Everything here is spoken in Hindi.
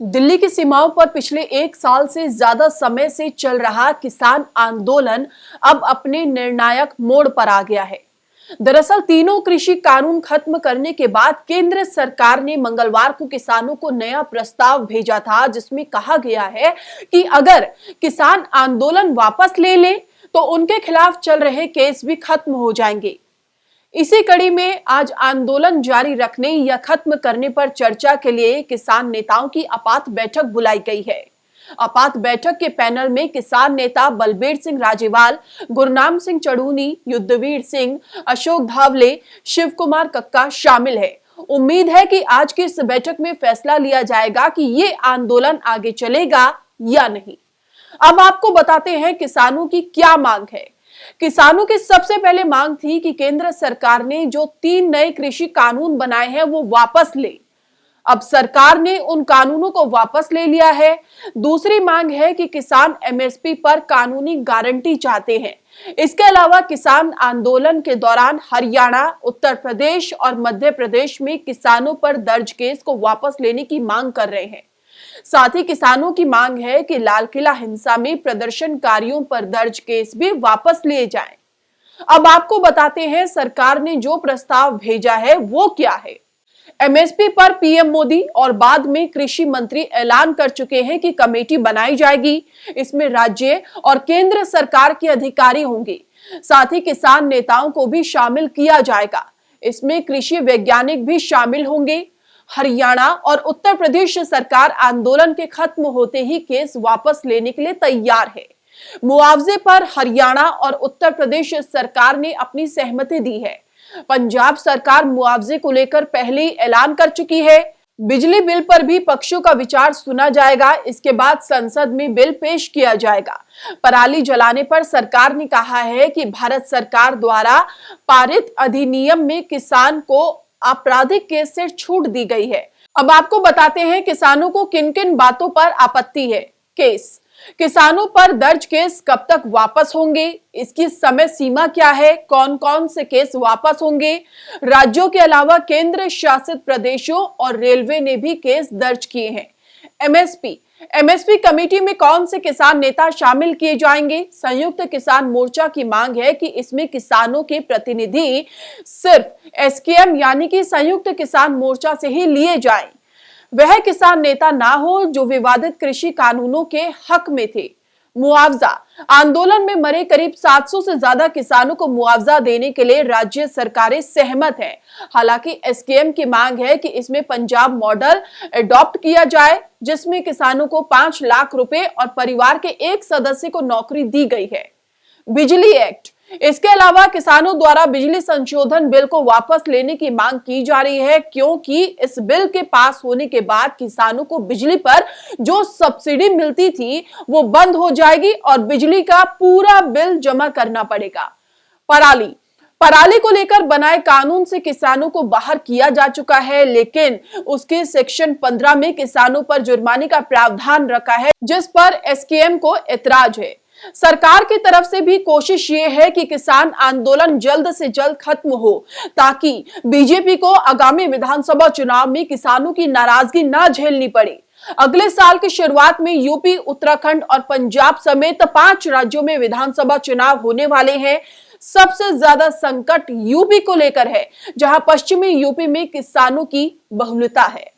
दिल्ली की सीमाओं पर पिछले 1 साल से ज्यादा समय से चल रहा किसान आंदोलन अब अपने निर्णायक मोड़ पर आ गया है। दरअसल तीनों कृषि कानून खत्म करने के बाद केंद्र सरकार ने मंगलवार को किसानों को नया प्रस्ताव भेजा था, जिसमें कहा गया है कि अगर किसान आंदोलन वापस ले लें तो उनके खिलाफ चल रहे केस भी खत्म हो जाएंगे। इसी कड़ी में आज आंदोलन जारी रखने या खत्म करने पर चर्चा के लिए किसान नेताओं की आपात बैठक बुलाई गई है। आपात बैठक के पैनल में किसान नेता बलबीर सिंह राजेवाल, गुरनाम सिंह चढ़ूनी, युद्धवीर सिंह, अशोक धावले, शिव कुमार कक्का शामिल है। उम्मीद है कि आज की इस बैठक में फैसला लिया जाएगा कि ये आंदोलन आगे चलेगा या नहीं। अब आपको बताते हैं किसानों की क्या मांग है। किसानों की सबसे पहले मांग थी कि केंद्र सरकार ने जो 3 नए कृषि कानून बनाए हैं वो वापस ले। अब सरकार ने उन कानूनों को वापस ले लिया है। दूसरी मांग है कि किसान एमएसपी पर कानूनी गारंटी चाहते हैं। इसके अलावा किसान आंदोलन के दौरान हरियाणा, उत्तर प्रदेश और मध्य प्रदेश में किसानों पर दर्ज केस को वापस लेने की मांग कर रहे हैं। साथ ही किसानों की मांग है कि लाल किला हिंसा में प्रदर्शनकारियों पर दर्ज केस भी वापस लिए जाएं। अब आपको बताते हैं सरकार ने जो प्रस्ताव भेजा है वो क्या है। एमएसपी पर पीएम मोदी और बाद में कृषि मंत्री ऐलान कर चुके हैं कि कमेटी बनाई जाएगी। इसमें राज्य और केंद्र सरकार के अधिकारी होंगे। साथ ही किसान नेताओं को भी शामिल किया जाएगा। इसमें कृषि वैज्ञानिक भी शामिल होंगे। हरियाणा और उत्तर प्रदेश सरकार आंदोलन के खत्म होते ही केस वापस लेने के लिए तैयार है। मुआवजे पर हरियाणा और उत्तर प्रदेश सरकार ने अपनी सहमति दी है। पंजाब सरकार मुआवजे को लेकर पहले ही ऐलान कर चुकी है। बिजली बिल पर भी पक्षों का विचार सुना जाएगा। इसके बाद संसद में बिल पेश किया जाएगा। पराली जलाने पर सरकार ने कहा है कि भारत सरकार द्वारा पारित अधिनियम में किसान को आपराधिक केस से छूट दी गई है। अब आपको बताते हैं किसानों को किन किन बातों पर आपत्ति है। केस, किसानों पर दर्ज केस कब तक वापस होंगे, इसकी समय सीमा क्या है, कौन कौन से केस वापस होंगे। राज्यों के अलावा केंद्र शासित प्रदेशों और रेलवे ने भी केस दर्ज किए हैं। एमएसपी कमेटी में कौन से किसान नेता शामिल किए जाएंगे। संयुक्त किसान मोर्चा की मांग है कि इसमें किसानों के प्रतिनिधि सिर्फ एसकेएम यानी कि संयुक्त किसान मोर्चा से ही लिए जाएं। वह किसान नेता ना हो जो विवादित कृषि कानूनों के हक में थे। मुआवजा, आंदोलन में मरे करीब 700 से ज्यादा किसानों को मुआवजा देने के लिए राज्य सरकारें सहमत हैं। हालांकि एसकेएम की मांग है कि इसमें पंजाब मॉडल अडॉप्ट किया जाए, जिसमें किसानों को 5 लाख रुपए और परिवार के एक सदस्य को नौकरी दी गई है। बिजली एक्ट, इसके अलावा किसानों द्वारा बिजली संशोधन बिल को वापस लेने की मांग की जा रही है, क्योंकि इस बिल के पास होने के बाद किसानों को बिजली पर जो सब्सिडी मिलती थी वो बंद हो जाएगी और बिजली का पूरा बिल जमा करना पड़ेगा। पराली को लेकर बनाए कानून से किसानों को बाहर किया जा चुका है, लेकिन उसके सेक्शन 15 में किसानों पर जुर्माने का प्रावधान रखा है, जिस पर एसकेएम को एतराज है। सरकार की तरफ से भी कोशिश ये है कि किसान आंदोलन जल्द से जल्द खत्म हो, ताकि बीजेपी को आगामी विधानसभा चुनाव में किसानों की नाराजगी ना झेलनी पड़े। अगले साल की शुरुआत में यूपी, उत्तराखंड और पंजाब समेत 5 राज्यों में विधानसभा चुनाव होने वाले हैं। सबसे ज्यादा संकट यूपी को लेकर है, जहां पश्चिमी यूपी में किसानों की बहुलता है।